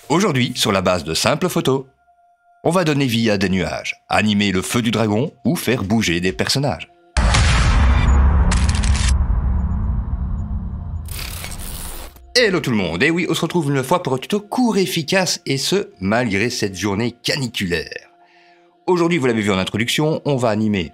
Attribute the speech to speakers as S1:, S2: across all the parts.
S1: Aujourd'hui, sur la base de simples photos, on va donner vie à des nuages, animer le feu du dragon ou faire bouger des personnages. Hello tout le monde, et oui, on se retrouve une fois pour un tuto court et efficace, et ce, malgré cette journée caniculaire. Aujourd'hui, vous l'avez vu en introduction, on va animer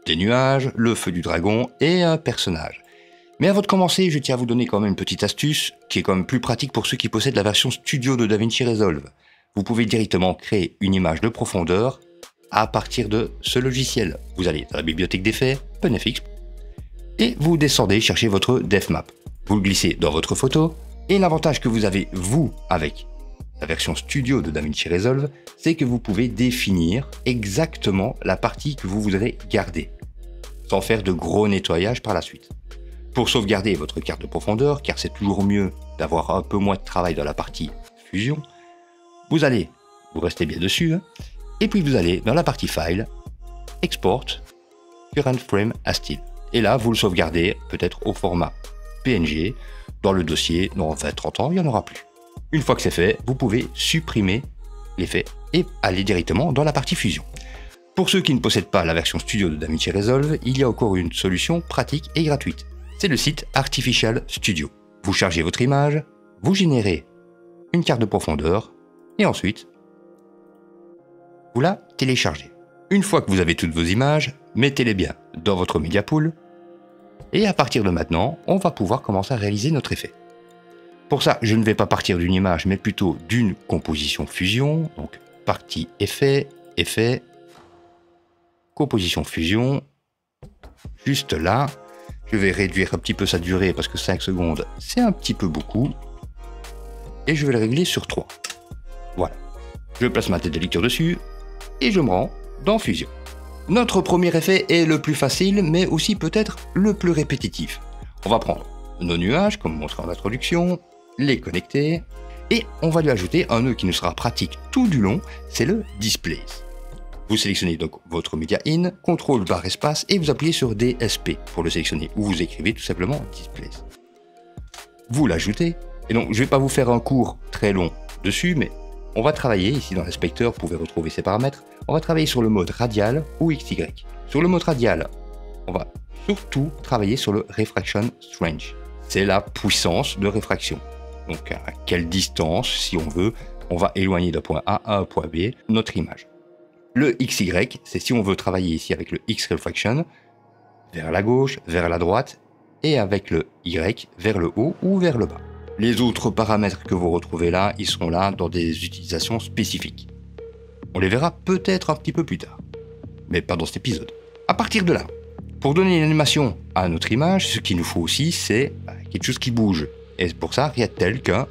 S1: des nuages, le feu du dragon et un personnage. Mais avant de commencer, je tiens à vous donner quand même une petite astuce qui est quand même plus pratique pour ceux qui possèdent la version studio de DaVinci Resolve. Vous pouvez directement créer une image de profondeur à partir de ce logiciel. Vous allez dans la bibliothèque d'effets, PenFX, et vous descendez chercher votre DevMap. Vous le glissez dans votre photo, et l'avantage que vous avez, vous, avec la version studio de DaVinci Resolve, c'est que vous pouvez définir exactement la partie que vous voudrez garder, sans faire de gros nettoyage par la suite. Pour sauvegarder votre carte de profondeur, car c'est toujours mieux d'avoir un peu moins de travail dans la partie fusion, vous restez bien dessus, et puis vous allez dans la partie File, Export, Current Frame as Still. Et là, vous le sauvegardez peut-être au format PNG, dans le dossier, dans 20-30 ans, il n'y en aura plus. Une fois que c'est fait, vous pouvez supprimer l'effet et aller directement dans la partie fusion. Pour ceux qui ne possèdent pas la version studio de DaVinci Resolve, il y a encore une solution pratique et gratuite. C'est le site Artificial Studio. Vous chargez votre image, vous générez une carte de profondeur et ensuite vous la téléchargez. Une fois que vous avez toutes vos images, mettez-les bien dans votre Media Pool et à partir de maintenant, on va pouvoir commencer à réaliser notre effet. Pour ça, je ne vais pas partir d'une image, mais plutôt d'une composition fusion. Donc, partie effet, effet, composition fusion, juste là. Je vais réduire un petit peu sa durée parce que 5 secondes, c'est un petit peu beaucoup. Et je vais le régler sur 3. Voilà. Je place ma tête de lecture dessus et je me rends dans Fusion. Notre premier effet est le plus facile, mais aussi peut-être le plus répétitif. On va prendre nos nuages, comme montré en introduction, les connecter, et on va lui ajouter un nœud qui nous sera pratique tout du long, c'est le Displace. Vous sélectionnez donc votre Media In, CTRL barre espace, et vous appuyez sur DSP pour le sélectionner, ou vous écrivez tout simplement Displace. Vous l'ajoutez, et donc je ne vais pas vous faire un cours très long dessus, mais on va travailler, ici dans l'inspecteur, vous pouvez retrouver ces paramètres, on va travailler sur le mode radial ou XY. Sur le mode radial, on va surtout travailler sur le Refraction Strength. C'est la puissance de réfraction. Donc à quelle distance, si on veut, on va éloigner d'un point A à un point B notre image. Le XY, c'est si on veut travailler ici avec le X-Refraction, vers la gauche, vers la droite, et avec le Y, vers le haut ou vers le bas. Les autres paramètres que vous retrouvez là, ils seront là dans des utilisations spécifiques. On les verra peut-être un petit peu plus tard, mais pas dans cet épisode. À partir de là, pour donner une animation à notre image, ce qu'il nous faut aussi, c'est quelque chose qui bouge. Et pour ça, rien de tel qu'un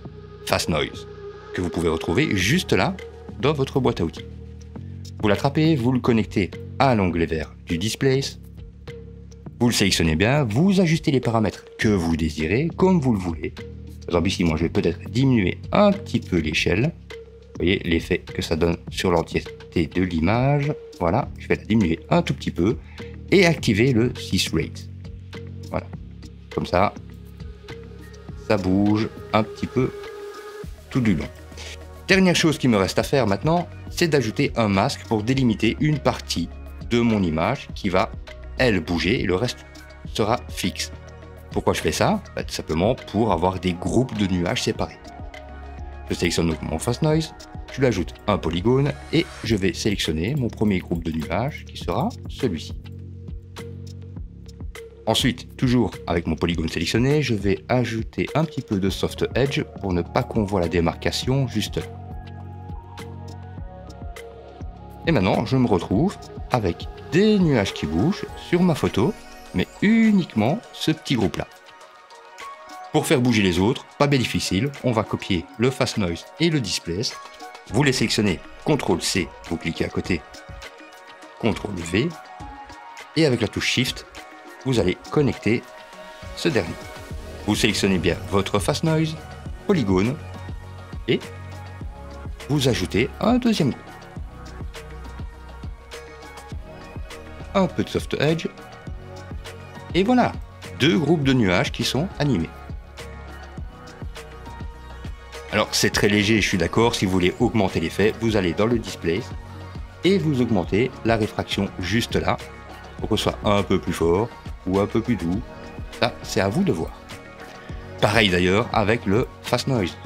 S1: Fast Noise, que vous pouvez retrouver juste là, dans votre boîte à outils. Vous l'attrapez, vous le connectez à l'onglet vert du Displace, vous le sélectionnez bien, vous ajustez les paramètres que vous désirez, comme vous le voulez. Par exemple ici, moi je vais peut-être diminuer un petit peu l'échelle. Vous voyez l'effet que ça donne sur l'entièreté de l'image. Voilà, je vais la diminuer un tout petit peu et activer le Sys Rate. Voilà, comme ça, ça bouge un petit peu tout du long. Dernière chose qui me reste à faire maintenant, c'est d'ajouter un masque pour délimiter une partie de mon image qui va, elle, bouger et le reste sera fixe. Pourquoi je fais ça? Tout simplement pour avoir des groupes de nuages séparés. Je sélectionne donc mon Fast Noise, je lui ajoute un polygone et je vais sélectionner mon premier groupe de nuages qui sera celui-ci. Ensuite, toujours avec mon polygone sélectionné, je vais ajouter un petit peu de Soft Edge pour ne pas qu'on voit la démarcation juste là. Et maintenant, je me retrouve avec des nuages qui bougent sur ma photo, mais uniquement ce petit groupe-là. Pour faire bouger les autres, pas bien difficile, on va copier le Fast Noise et le Displace. Vous les sélectionnez, CTRL-C, vous cliquez à côté, CTRL-V, et avec la touche Shift, vous allez connecter ce dernier. Vous sélectionnez bien votre Fast Noise, polygone, et vous ajoutez un deuxième groupe. Un peu de Soft Edge, et voilà, deux groupes de nuages qui sont animés. Alors c'est très léger, je suis d'accord, si vous voulez augmenter l'effet, vous allez dans le display et vous augmentez la réfraction juste là, pour que ce soit un peu plus fort ou un peu plus doux. Ça, c'est à vous de voir. Pareil d'ailleurs avec le Fast Noise.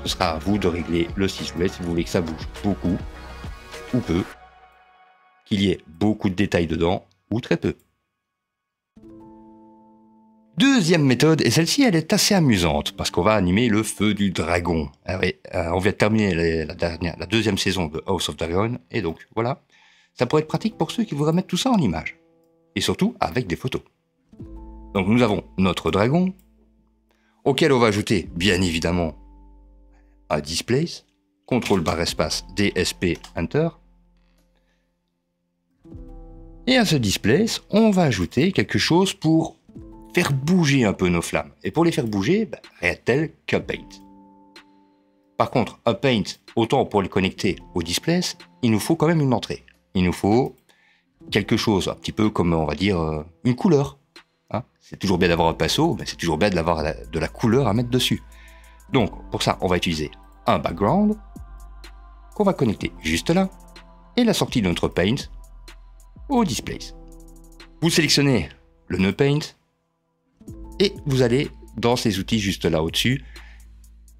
S1: Ce sera à vous de régler le ciselet si vous voulez que ça bouge beaucoup ou peu, qu'il y ait beaucoup de détails dedans ou très peu. Deuxième méthode, et celle-ci elle est assez amusante parce qu'on va animer le feu du dragon. Ah oui, on vient de terminer la deuxième saison de House of Dragon et donc voilà, ça pourrait être pratique pour ceux qui voudraient mettre tout ça en image et surtout avec des photos. Donc nous avons notre dragon auquel on va ajouter bien évidemment un display, contrôle barre espace DSP Enter. Et à ce display, on va ajouter quelque chose pour faire bouger un peu nos flammes. Et pour les faire bouger, rien de tel qu'un paint. Par contre, un paint, autant pour le connecter au display, il nous faut quand même une entrée. Il nous faut quelque chose, un petit peu comme on va dire une couleur. Hein, c'est toujours bien d'avoir un pinceau, mais c'est toujours bien d'avoir de la couleur à mettre dessus. Donc, pour ça, on va utiliser un background qu'on va connecter juste là et la sortie de notre paint au display. Vous sélectionnez le nœud paint et vous allez dans ces outils juste là au-dessus.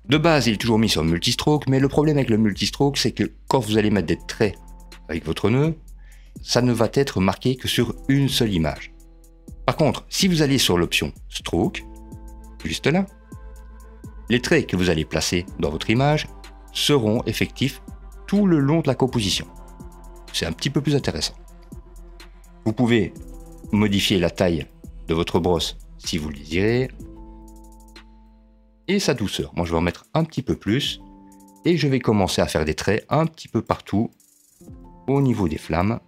S1: De base, il est toujours mis sur multistroke, mais le problème avec le multistroke, c'est que quand vous allez mettre des traits avec votre nœud, ça ne va être marqué que sur une seule image. Par contre, si vous allez sur l'option stroke, juste là, les traits que vous allez placer dans votre image seront effectifs tout le long de la composition. C'est un petit peu plus intéressant. Vous pouvez modifier la taille de votre brosse si vous le désirez et sa douceur. Moi, je vais en mettre un petit peu plus et je vais commencer à faire des traits un petit peu partout au niveau des flammes,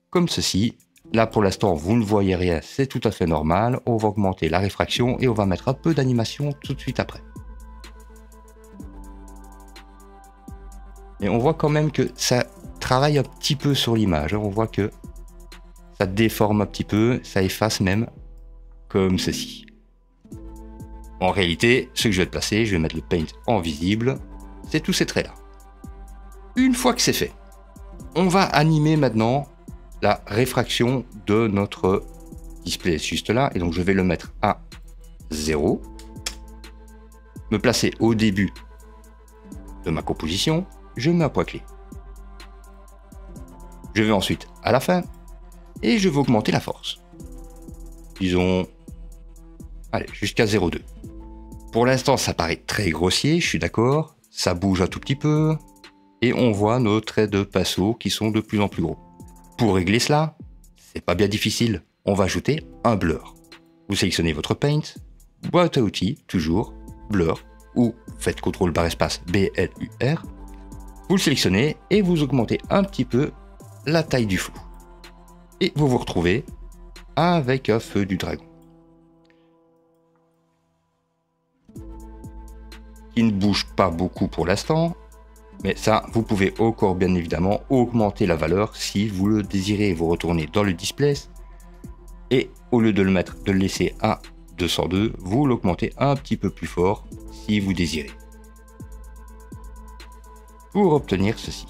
S1: comme ceci. Là, pour l'instant, vous ne voyez rien, c'est tout à fait normal. On va augmenter la réfraction et on va mettre un peu d'animation tout de suite après. Et on voit quand même que ça travaille un petit peu sur l'image. On voit que ça déforme un petit peu, ça efface même, comme ceci. En réalité, ce que je vais placer, je vais mettre le paint en visible. C'est tous ces traits-là. Une fois que c'est fait, on va animer maintenant la réfraction de notre display juste là. Et donc, je vais le mettre à 0. Me placer au début de ma composition. Je mets un point clé. Je vais ensuite à la fin et je vais augmenter la force. Disons, allez, jusqu'à 0,2. Pour l'instant, ça paraît très grossier, je suis d'accord. Ça bouge un tout petit peu et on voit nos traits de pinceau qui sont de plus en plus gros. Pour régler cela, c'est pas bien difficile. On va ajouter un blur. Vous sélectionnez votre paint, boîte à outils, toujours, blur, ou faites CTRL barre espace BLUR. Vous le sélectionnez et vous augmentez un petit peu la taille du flou. Et vous vous retrouvez avec un feu du dragon. Qui ne bouge pas beaucoup pour l'instant. Mais ça, vous pouvez encore bien évidemment augmenter la valeur si vous le désirez. Vous retournez dans le display et au lieu de le laisser à 202, vous l'augmentez un petit peu plus fort si vous désirez. Pour obtenir ceci.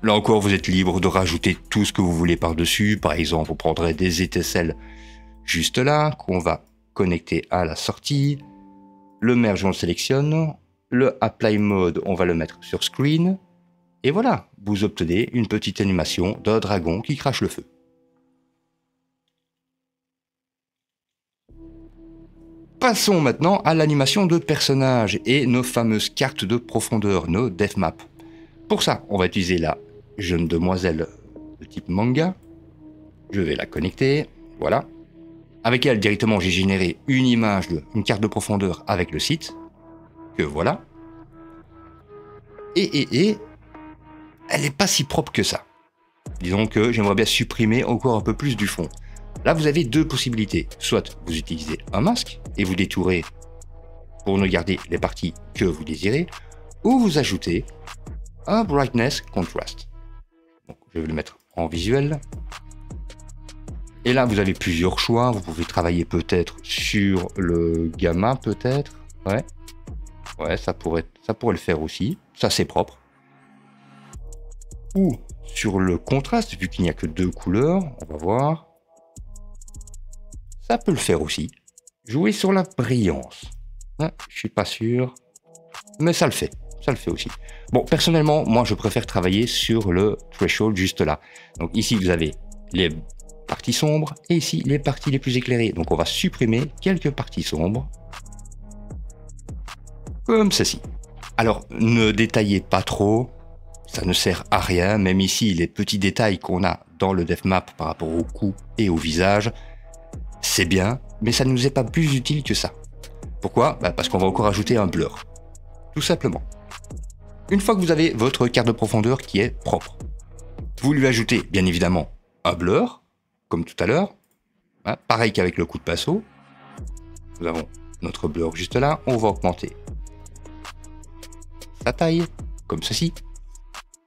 S1: Là encore, vous êtes libre de rajouter tout ce que vous voulez par-dessus. Par exemple, vous prendrez des étincelles juste là, qu'on va connecter à la sortie. Le merge, on le sélectionne. Le Apply Mode, on va le mettre sur Screen. Et voilà, vous obtenez une petite animation d'un dragon qui crache le feu. Passons maintenant à l'animation de personnages et nos fameuses cartes de profondeur, nos depth maps. Pour ça, on va utiliser la jeune demoiselle de type manga. Je vais la connecter, voilà. Avec elle, directement, j'ai généré une image, une carte de profondeur avec le site, que voilà. Et elle n'est pas si propre que ça. Disons que j'aimerais bien supprimer encore un peu plus du fond. Là, vous avez deux possibilités. Soit vous utilisez un masque et vous détourez pour ne garder les parties que vous désirez, ou vous ajoutez un Brightness Contrast. Donc, je vais le mettre en visuel. Et là, vous avez plusieurs choix. Vous pouvez travailler peut-être sur le gamma, peut-être. Ouais. Ouais, ça pourrait le faire aussi. Ça, c'est propre. Ou sur le contraste, vu qu'il n'y a que 2 couleurs. On va voir. Ça peut le faire aussi. Jouer sur la brillance. Ouais, je suis pas sûr. Mais ça le fait. Ça le fait aussi. Bon, personnellement, moi, je préfère travailler sur le threshold juste là. Donc ici, vous avez les parties sombres et ici, les parties les plus éclairées. Donc on va supprimer quelques parties sombres. Comme ceci. Alors, ne détaillez pas trop. Ça ne sert à rien. Même ici, les petits détails qu'on a dans le depth map par rapport au cou et au visage, c'est bien, mais ça ne nous est pas plus utile que ça. Pourquoi? Parce qu'on va encore ajouter un blur. Tout simplement. Une fois que vous avez votre carte de profondeur qui est propre, vous lui ajoutez bien évidemment un blur, comme tout à l'heure. Hein, pareil qu'avec le coup de pinceau. Nous avons notre blur juste là. On va augmenter sa taille, comme ceci.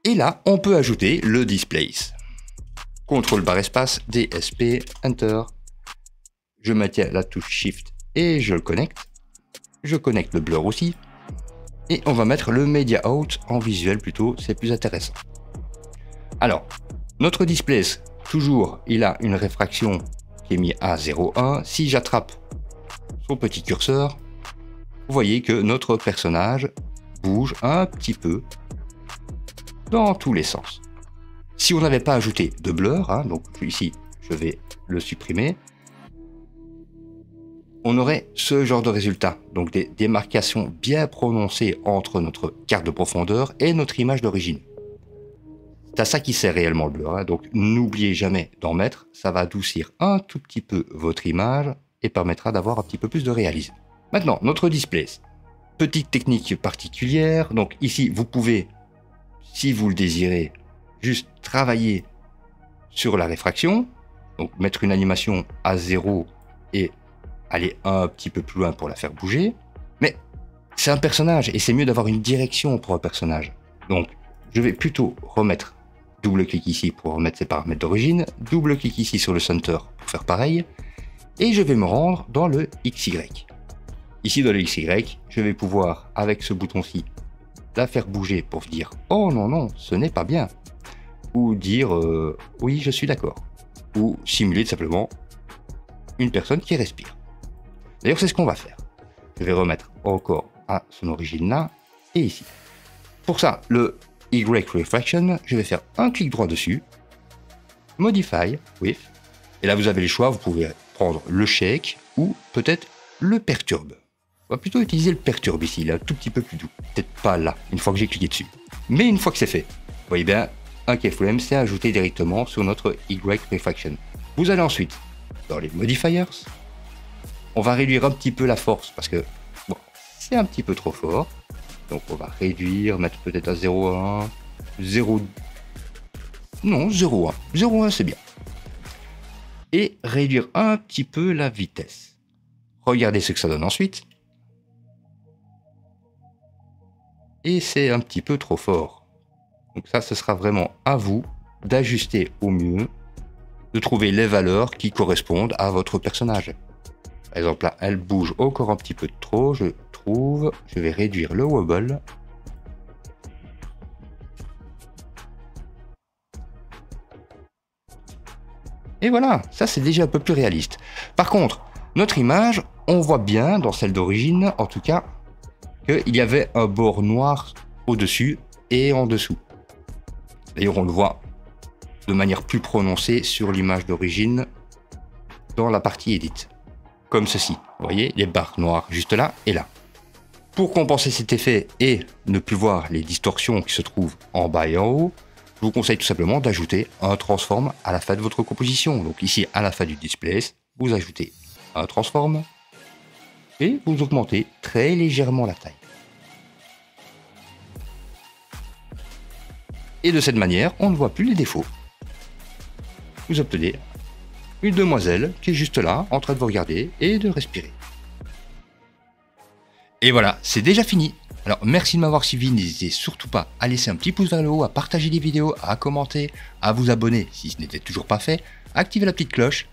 S1: Et là, on peut ajouter le displace. CTRL barre espace, DSP, Enter. Je maintiens la touche Shift et je le connecte. Je connecte le blur aussi. Et on va mettre le Media Out en visuel plutôt, c'est plus intéressant. Alors, notre displace, toujours, il a une réfraction qui est mise à 0,1. Si j'attrape son petit curseur, vous voyez que notre personnage bouge un petit peu dans tous les sens. Si on n'avait pas ajouté de blur, hein, donc ici, je vais le supprimer, on aurait ce genre de résultat, donc des démarcations bien prononcées entre notre carte de profondeur et notre image d'origine. C'est à ça qui sert réellement le blur, hein, donc n'oubliez jamais d'en mettre, ça va adoucir un tout petit peu votre image et permettra d'avoir un petit peu plus de réalisme. Maintenant, notre displace. Petite technique particulière, donc ici vous pouvez, si vous le désirez, juste travailler sur la réfraction, donc mettre une animation à 0 et aller un petit peu plus loin pour la faire bouger. Mais c'est un personnage et c'est mieux d'avoir une direction pour un personnage. Donc je vais plutôt remettre, double-clic ici pour remettre ses paramètres d'origine, double-clic ici sur le center pour faire pareil, et je vais me rendre dans le XY. Ici dans le XY, je vais pouvoir, avec ce bouton-ci, la faire bouger pour dire « Oh non, non, ce n'est pas bien !» ou dire « Oui, je suis d'accord !» ou simuler tout simplement une personne qui respire. D'ailleurs, c'est ce qu'on va faire. Je vais remettre encore à son origine là et ici. Pour ça, le Y Refraction, je vais faire un clic droit dessus, Modify With, et là vous avez les choix, vous pouvez prendre le Shake ou peut-être le Perturbe. On va plutôt utiliser le Perturbe ici, il est un tout petit peu plus doux. Peut-être pas là, une fois que j'ai cliqué dessus. Mais une fois que c'est fait, vous voyez bien, un keyframe c'est ajouté directement sur notre Y Refraction. Vous allez ensuite dans les Modifiers. On va réduire un petit peu la force parce que bon, c'est un petit peu trop fort. Donc on va réduire, mettre peut-être à 0,1, 0... Non, 0,1. 0,1 c'est bien. Et réduire un petit peu la vitesse. Regardez ce que ça donne ensuite. Et c'est un petit peu trop fort. Donc ça, ce sera vraiment à vous d'ajuster au mieux, de trouver les valeurs qui correspondent à votre personnage. Par exemple, là, elle bouge encore un petit peu trop, je trouve. Je vais réduire le wobble. Et voilà, ça c'est déjà un peu plus réaliste. Par contre, notre image, on voit bien, dans celle d'origine, en tout cas, qu'il y avait un bord noir au-dessus et en dessous. D'ailleurs, on le voit de manière plus prononcée sur l'image d'origine dans la partie Edit. Comme ceci, vous voyez, les barres noires juste là et là. Pour compenser cet effet et ne plus voir les distorsions qui se trouvent en bas et en haut, je vous conseille tout simplement d'ajouter un transform à la fin de votre composition. Donc ici, à la fin du displace, vous ajoutez un transform et vous augmentez très légèrement la taille. Et de cette manière, on ne voit plus les défauts. Vous obtenez une demoiselle qui est juste là, en train de vous regarder et de respirer. Et voilà, c'est déjà fini. Alors merci de m'avoir suivi, n'hésitez surtout pas à laisser un petit pouce vers le haut, à partager les vidéos, à commenter, à vous abonner si ce n'était toujours pas fait, à activer la petite cloche.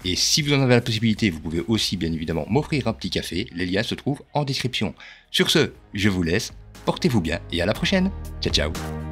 S1: Et si vous en avez la possibilité, vous pouvez aussi bien évidemment m'offrir un petit café. Les liens se trouvent en description. Sur ce, je vous laisse. Portez-vous bien et à la prochaine. Ciao ciao.